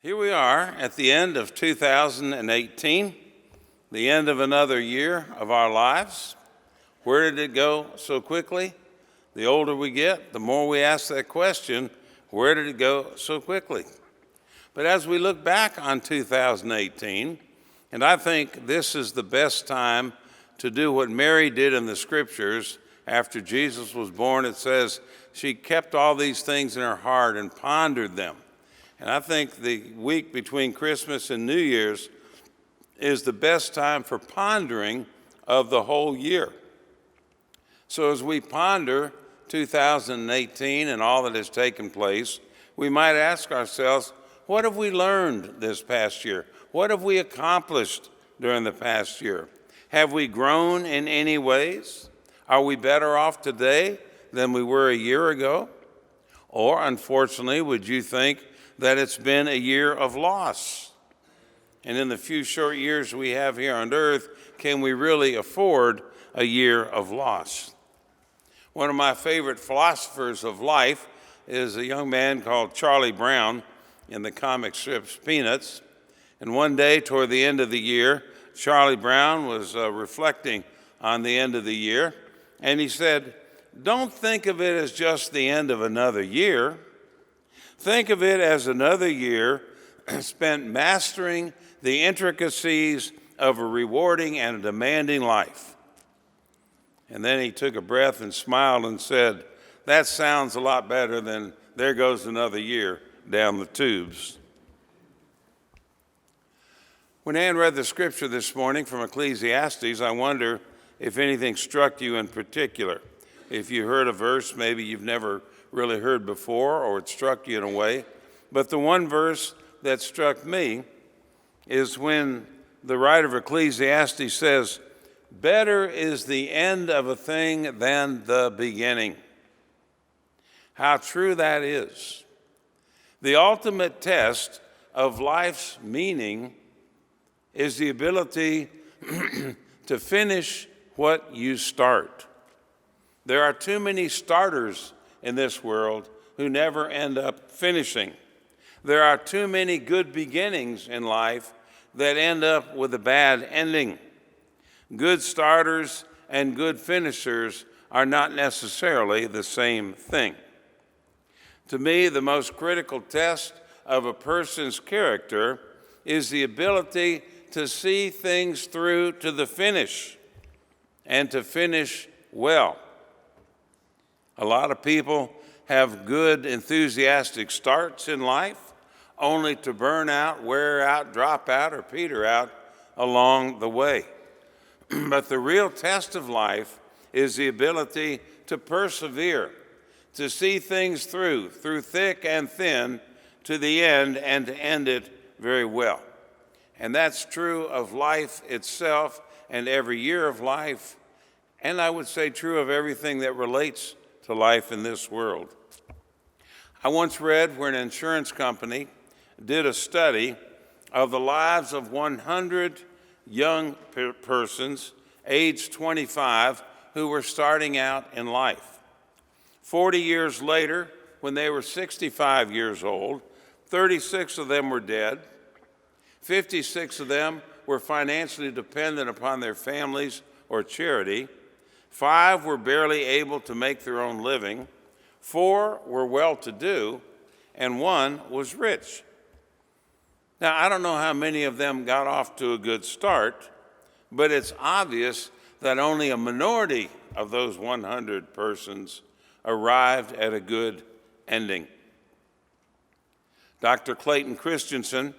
Here we are at the end of 2018, the end of another year of our lives. Where did it go so quickly? The older we get, the more we ask that question, where did it go so quickly? But as we look back on 2018, and I think this is the best time to do what Mary did in the scriptures after Jesus was born. It says she kept all these things in her heart and pondered them. And I think the week between Christmas and New Year's is the best time for pondering of the whole year. So as we ponder 2018 and all that has taken place, we might ask ourselves, what have we learned this past year? What have we accomplished during the past year? Have we grown in any ways? Are we better off today than we were a year ago? Or, unfortunately, would you think that it's been a year of loss? And in the few short years we have here on earth, can we really afford a year of loss? One of my favorite philosophers of life is a young man called Charlie Brown in the comic strips Peanuts. And one day toward the end of the year, Charlie Brown was reflecting on the end of the year, and he said, "Don't think of it as just the end of another year. Think of it as another year spent mastering the intricacies of a rewarding and a demanding life." And then he took a breath and smiled and said, "That sounds a lot better than there goes another year down the tubes." When Ann read the scripture this morning from Ecclesiastes, I wonder if anything struck you in particular. If you heard a verse maybe you've never really heard before, or it struck you in a way. But the one verse that struck me is when the writer of Ecclesiastes says, "Better is the end of a thing than the beginning." How true that is. The ultimate test of life's meaning is the ability to finish what you start. There are too many starters in this world who never end up finishing. There are too many good beginnings in life that end up with a bad ending. Good starters and good finishers are not necessarily the same thing. To me, the most critical test of a person's character is the ability to see things through to the finish and to finish well. A lot of people have good, enthusiastic starts in life, only to burn out, wear out, drop out, or peter out along the way. But the real test of life is the ability to persevere, to see things through thick and thin, to the end, and to end it very well. And that's true of life itself and every year of life, and I would say true of everything that relates to life in this world. I once read where an insurance company did a study of the lives of 100 young persons aged 25 who were starting out in life. 40 years later, when they were 65 years old, 36 of them were dead. 56 of them were financially dependent upon their families or charity. 5 were barely able to make their own living. 4 were well-to-do, and 1 was rich. Now, I don't know how many of them got off to a good start, but it's obvious that only a minority of those 100 persons arrived at a good ending. Dr. Clayton Christensen,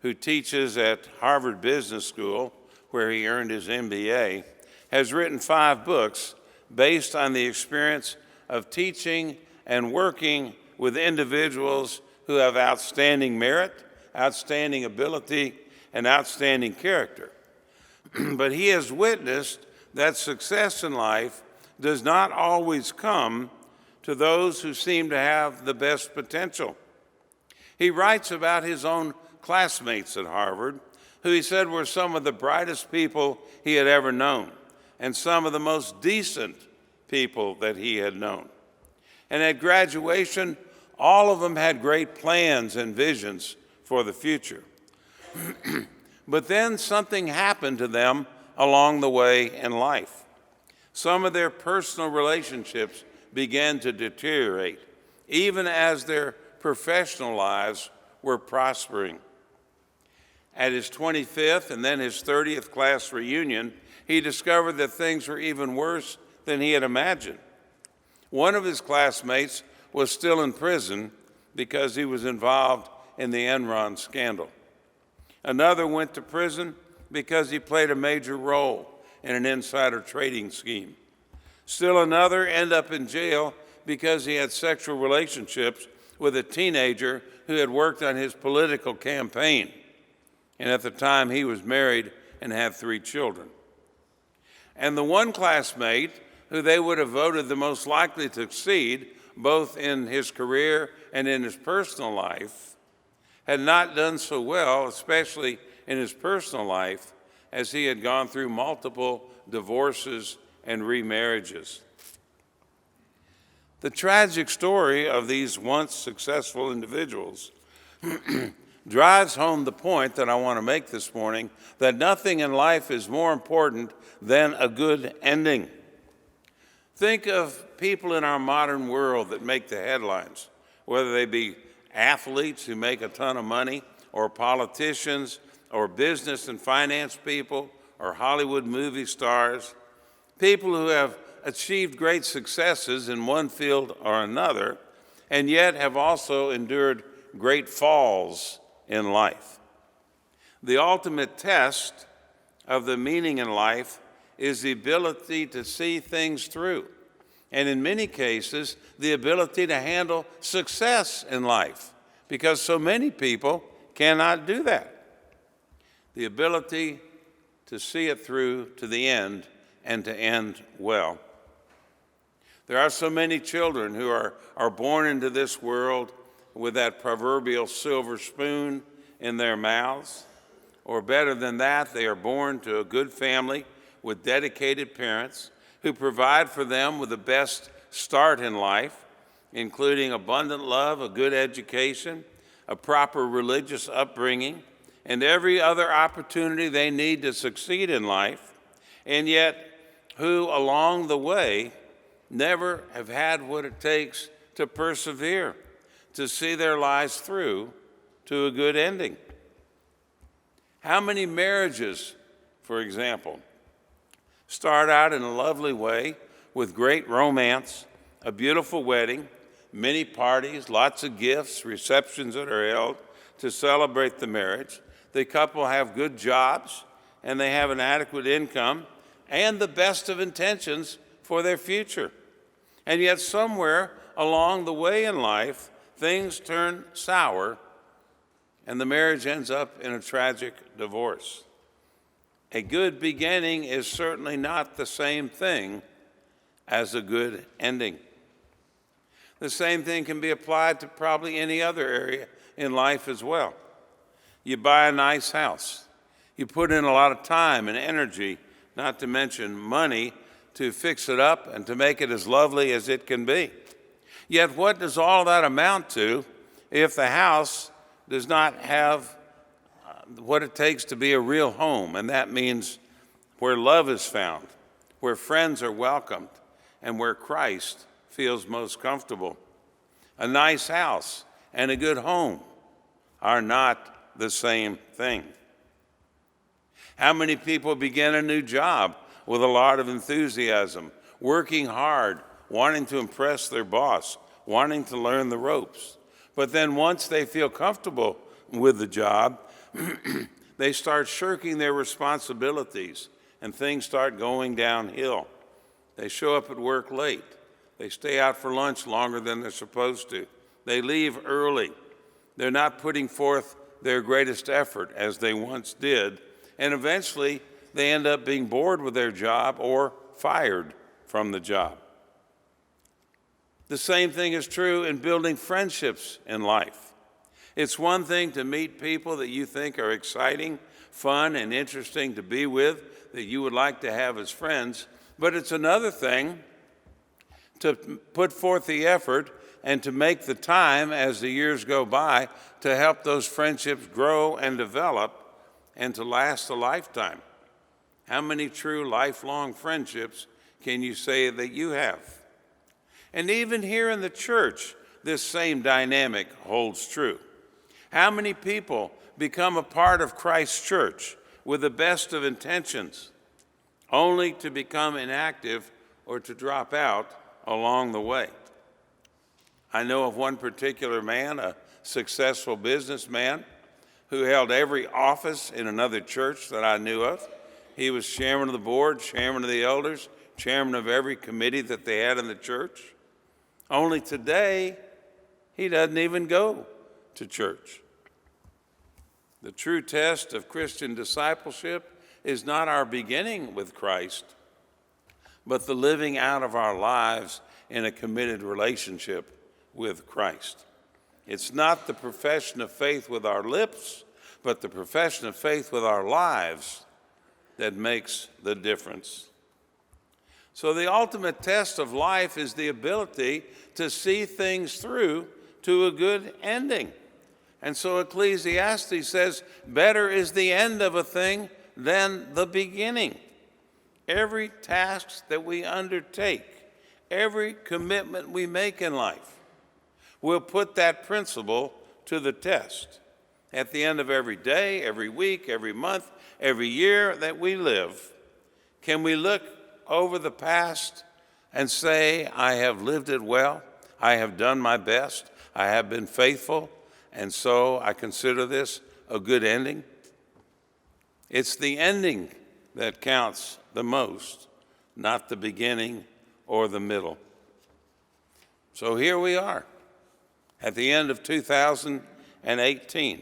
who teaches at Harvard Business School, where he earned his MBA, has written 5 books based on the experience of teaching and working with individuals who have outstanding merit, outstanding ability, and outstanding character. But he has witnessed that success in life does not always come to those who seem to have the best potential. He writes about his own classmates at Harvard, who he said were some of the brightest people he had ever known, and some of the most decent people that he had known. And at graduation, all of them had great plans and visions for the future. But then something happened to them along the way in life. Some of their personal relationships began to deteriorate, even as their professional lives were prospering. At his 25th and then his 30th class reunion, he discovered that things were even worse than he had imagined. One of his classmates was still in prison because he was involved in the Enron scandal. Another went to prison because he played a major role in an insider trading scheme. Still another ended up in jail because he had sexual relationships with a teenager who had worked on his political campaign. And at the time, he was married and had 3 children. And the one classmate who they would have voted the most likely to succeed, both in his career and in his personal life, had not done so well, especially in his personal life, as he had gone through multiple divorces and remarriages. The tragic story of these once successful individuals drives home the point that I want to make this morning, that nothing in life is more important than a good ending. Think of people in our modern world that make the headlines, whether they be athletes who make a ton of money, or politicians, or business and finance people, or Hollywood movie stars, people who have achieved great successes in one field or another, and yet have also endured great falls in life. The ultimate test of the meaning in life is the ability to see things through, and in many cases, the ability to handle success in life, because so many people cannot do that. The ability to see it through to the end and to end well. There are so many children who are born into this world with that proverbial silver spoon in their mouths, or better than that, they are born to a good family with dedicated parents who provide for them with the best start in life, including abundant love, a good education, a proper religious upbringing, and every other opportunity they need to succeed in life, and yet who along the way never have had what it takes to persevere, to see their lives through to a good ending. How many marriages, for example, start out in a lovely way with great romance, a beautiful wedding, many parties, lots of gifts, receptions that are held to celebrate the marriage. The couple have good jobs, and they have an adequate income and the best of intentions for their future. And yet somewhere along the way in life, things turn sour, and the marriage ends up in a tragic divorce. A good beginning is certainly not the same thing as a good ending. The same thing can be applied to probably any other area in life as well. You buy a nice house. You put in a lot of time and energy, not to mention money, to fix it up and to make it as lovely as it can be. Yet what does all that amount to if the house does not have what it takes to be a real home? And that means where love is found, where friends are welcomed, and where Christ feels most comfortable. A nice house and a good home are not the same thing. How many people begin a new job with a lot of enthusiasm, working hard, wanting to impress their boss, wanting to learn the ropes. But then once they feel comfortable with the job, they start shirking their responsibilities and things start going downhill. They show up at work late. They stay out for lunch longer than they're supposed to. They leave early. They're not putting forth their greatest effort as they once did. And eventually, they end up being bored with their job or fired from the job. The same thing is true in building friendships in life. It's one thing to meet people that you think are exciting, fun, and interesting to be with, that you would like to have as friends, but it's another thing to put forth the effort and to make the time as the years go by to help those friendships grow and develop and to last a lifetime. How many true lifelong friendships can you say that you have? And even here in the church, this same dynamic holds true. How many people become a part of Christ's church with the best of intentions, only to become inactive or to drop out along the way? I know of one particular man, a successful businessman, who held every office in another church that I knew of. He was chairman of the board, chairman of the elders, chairman of every committee that they had in the church. Only today, he doesn't even go to church. The true test of Christian discipleship is not our beginning with Christ, but the living out of our lives in a committed relationship with Christ. It's not the profession of faith with our lips, but the profession of faith with our lives that makes the difference. So the ultimate test of life is the ability to see things through to a good ending. And so Ecclesiastes says, better is the end of a thing than the beginning. Every task that we undertake, every commitment we make in life, will put that principle to the test. At the end of every day, every week, every month, every year that we live, can we look over the past and say, I have lived it well, I have done my best, I have been faithful, and so I consider this a good ending? It's the ending that counts the most, not the beginning or the middle. So here we are at the end of 2018.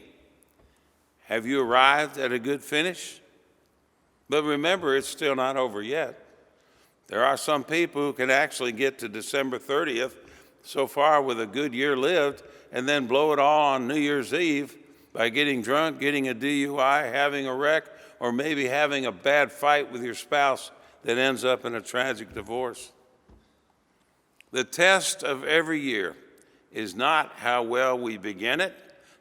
Have you arrived at a good finish? But remember, it's still not over yet. There are some people who can actually get to December 30th so far with a good year lived and then blow it all on New Year's Eve by getting drunk, getting a DUI, having a wreck, or maybe having a bad fight with your spouse that ends up in a tragic divorce. The test of every year is not how well we begin it,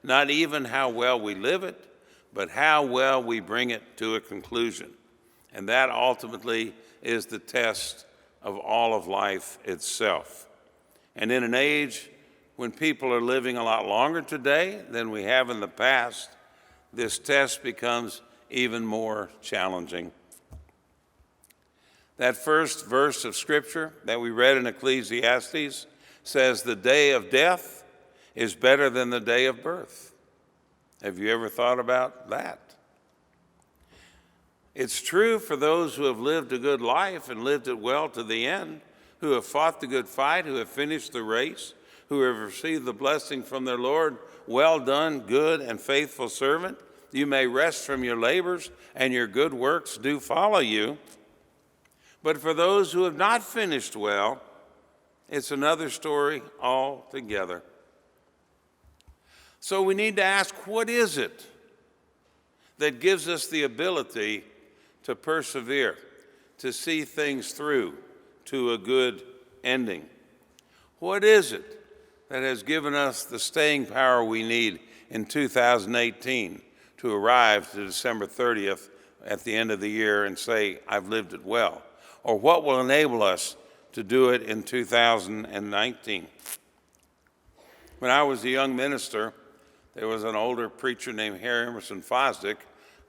not even how well we live it, but how well we bring it to a conclusion. And that ultimately is the test of all of life itself. And in an age when people are living a lot longer today than we have in the past, this test becomes even more challenging. That first verse of Scripture that we read in Ecclesiastes says, the day of death is better than the day of birth. Have you ever thought about that? It's true for those who have lived a good life and lived it well to the end, who have fought the good fight, who have finished the race, who have received the blessing from their Lord. Well done, good and faithful servant. You may rest from your labors, and your good works do follow you. But for those who have not finished well, it's another story altogether. So we need to ask, what is it that gives us the ability to persevere, to see things through to a good ending? What is it that has given us the staying power we need in 2018 to arrive to December 30th at the end of the year and say, I've lived it well? Or what will enable us to do it in 2019? When I was a young minister, there was an older preacher named Harry Emerson Fosdick,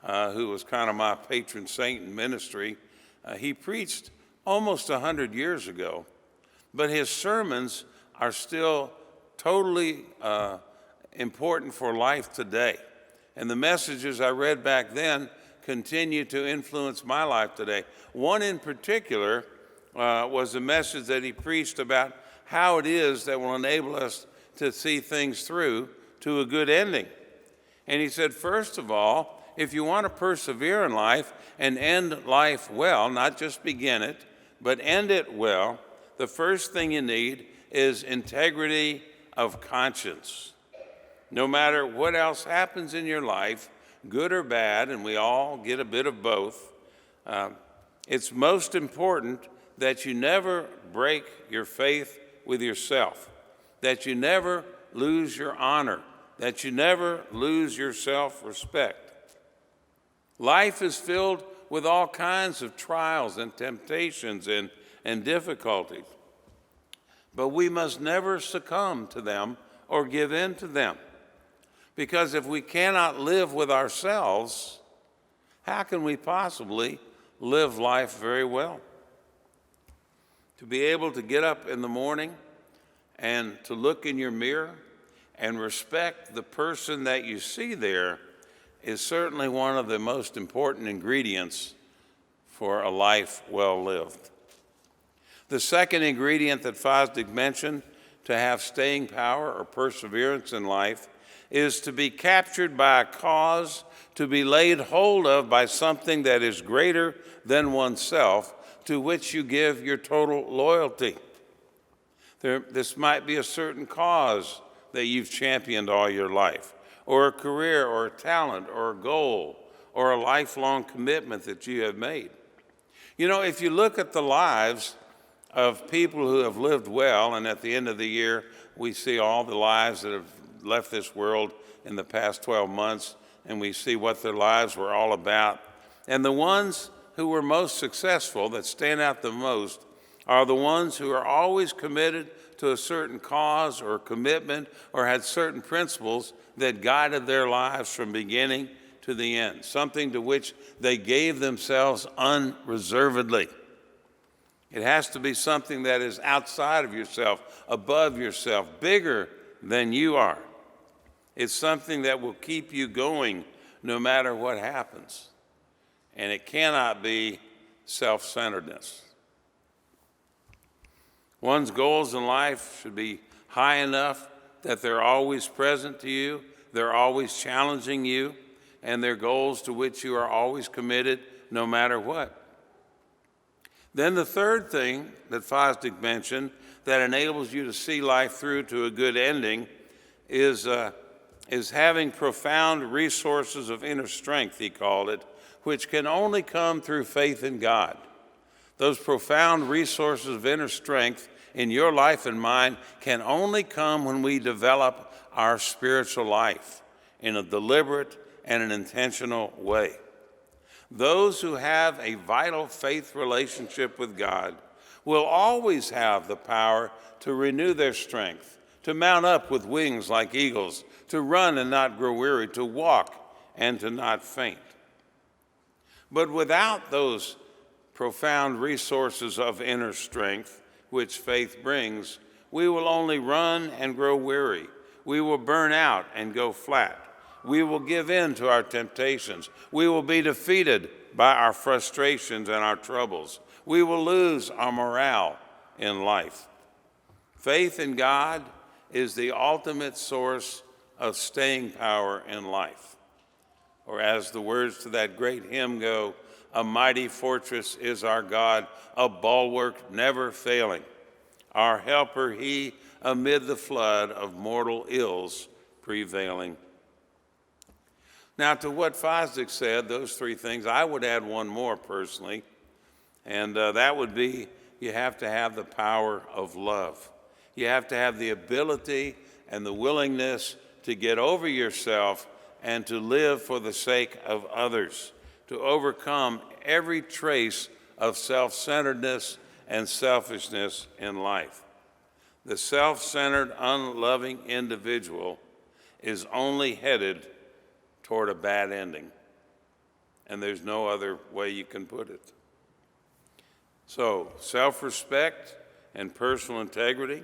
who was kind of my patron saint in ministry. He preached almost 100 years ago, but his sermons are still totally important for life today. And the messages I read back then continue to influence my life today. One in particular was a message that he preached about how it is that will enable us to see things through to a good ending. And he said, first of all, if you want to persevere in life and end life well, not just begin it, but end it well, the first thing you need is integrity of conscience. No matter what else happens in your life, good or bad, and we all get a bit of both, it's most important that you never break your faith with yourself, that you never lose your honor, that you never lose your self-respect. Life is filled with all kinds of trials and temptations and difficulties, but we must never succumb to them or give in to them, because if we cannot live with ourselves, how can we possibly live life very well? To be able to get up in the morning and to look in your mirror and respect the person that you see there is certainly one of the most important ingredients for a life well lived. The second ingredient that Fosdick mentioned to have staying power or perseverance in life is to be captured by a cause, to be laid hold of by something that is greater than oneself, to which you give your total loyalty. This might be a certain cause that you've championed all your life, or a career, or a talent, or a goal, or a lifelong commitment that you have made. You know, if you look at the lives of people who have lived well, and at the end of the year, we see all the lives that have left this world in the past 12 months, and we see what their lives were all about. And the ones who were most successful, that stand out the most, are the ones who are always committed to a certain cause or commitment, or had certain principles that guided their lives from beginning to the end, something to which they gave themselves unreservedly. It has to be something that is outside of yourself, above yourself, bigger than you are. It's something that will keep you going no matter what happens. And it cannot be self-centeredness. One's goals in life should be high enough that they're always present to you, they're always challenging you, and they're goals to which you are always committed no matter what. Then the third thing that Fosdick mentioned that enables you to see life through to a good ending is having profound resources of inner strength, he called it, which can only come through faith in God. Those profound resources of inner strength in your life and mine can only come when we develop our spiritual life in a deliberate and an intentional way. Those who have a vital faith relationship with God will always have the power to renew their strength, to mount up with wings like eagles, to run and not grow weary, to walk and to not faint. But without those profound resources of inner strength, which faith brings, we will only run and grow weary. We will burn out and go flat. We will give in to our temptations. We will be defeated by our frustrations and our troubles. We will lose our morale in life. Faith in God is the ultimate source of staying power in life. Or as the words to that great hymn go, a mighty fortress is our God, a bulwark never failing. Our helper he, amid the flood of mortal ills prevailing. Now, to what Fosdick said, those three things, I would add one more personally, and that would be you have to have the power of love. You have to have the ability and the willingness to get over yourself and to live for the sake of others, to overcome every trace of self-centeredness and selfishness in life. The self-centered, unloving individual is only headed toward a bad ending, and there's no other way you can put it. So, self-respect and personal integrity,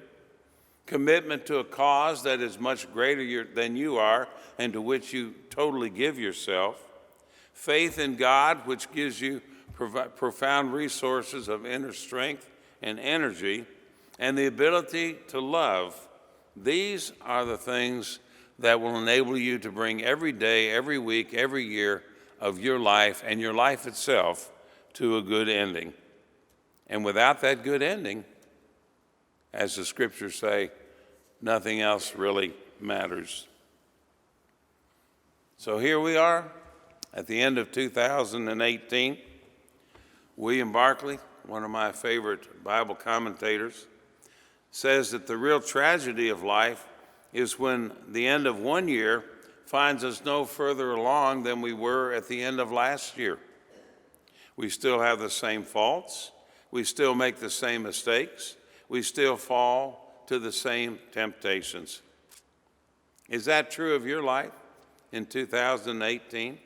commitment to a cause that is much greater than you are and to which you totally give yourself, faith in God, which gives you profound resources of inner strength and energy, and the ability to love. These are the things that will enable you to bring every day, every week, every year of your life and your life itself to a good ending. And without that good ending, as the scriptures say, nothing else really matters. So here we are at the end of 2018. William Barclay, one of my favorite Bible commentators, says that the real tragedy of life is when the end of one year finds us no further along than we were at the end of last year. We still have the same faults. We still make the same mistakes. We still fall to the same temptations. Is that true of your life in 2018?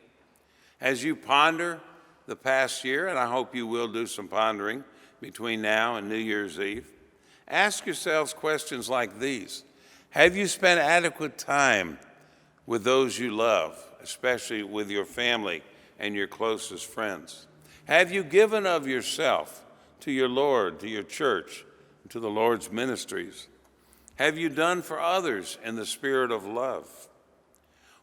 As you ponder the past year, and I hope you will do some pondering between now and New Year's Eve, ask yourselves questions like these. Have you spent adequate time with those you love, especially with your family and your closest friends? Have you given of yourself to your Lord, to your church, and to the Lord's ministries? Have you done for others in the spirit of love?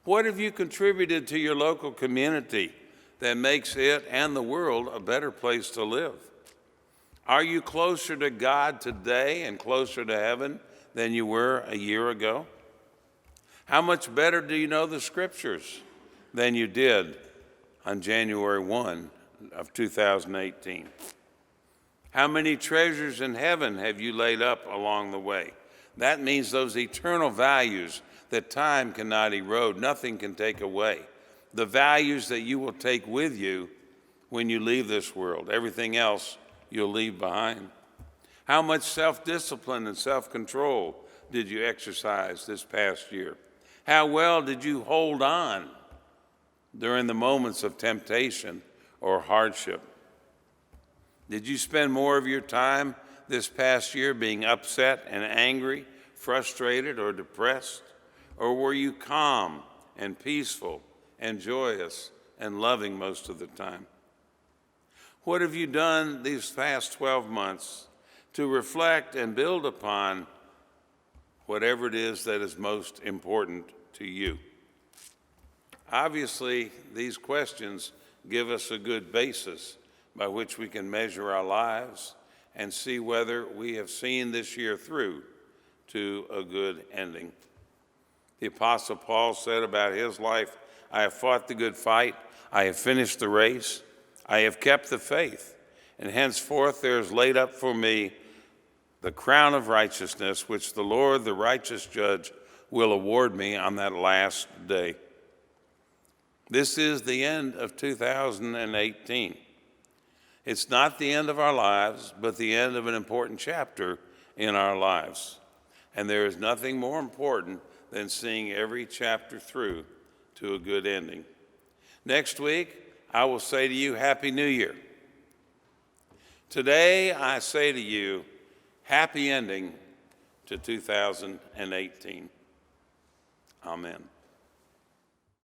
What have you contributed to your local community that makes it and the world a better place to live? Are you closer to God today and closer to heaven than you were a year ago? How much better do you know the Scriptures than you did on January 1 of 2018? How many treasures in heaven have you laid up along the way? That means those eternal values that time cannot erode, nothing can take away. The values that you will take with you when you leave this world. Everything else you'll leave behind. How much self-discipline and self-control did you exercise this past year? How well did you hold on during the moments of temptation or hardship? Did you spend more of your time this past year being upset and angry, frustrated, or depressed? Or were you calm and peaceful and joyous and loving most of the time? What have you done these past 12 months to reflect and build upon whatever it is that is most important to you? Obviously, these questions give us a good basis by which we can measure our lives and see whether we have seen this year through to a good ending. The Apostle Paul said about his life, I have fought the good fight, I have finished the race, I have kept the faith, and henceforth there is laid up for me the crown of righteousness, which the Lord, the righteous judge, will award me on that last day. This is the end of 2018. It's not the end of our lives, but the end of an important chapter in our lives. And there is nothing more important than seeing every chapter through to a good ending. Next week, I will say to you, Happy New Year. Today, I say to you, happy ending to 2018. Amen.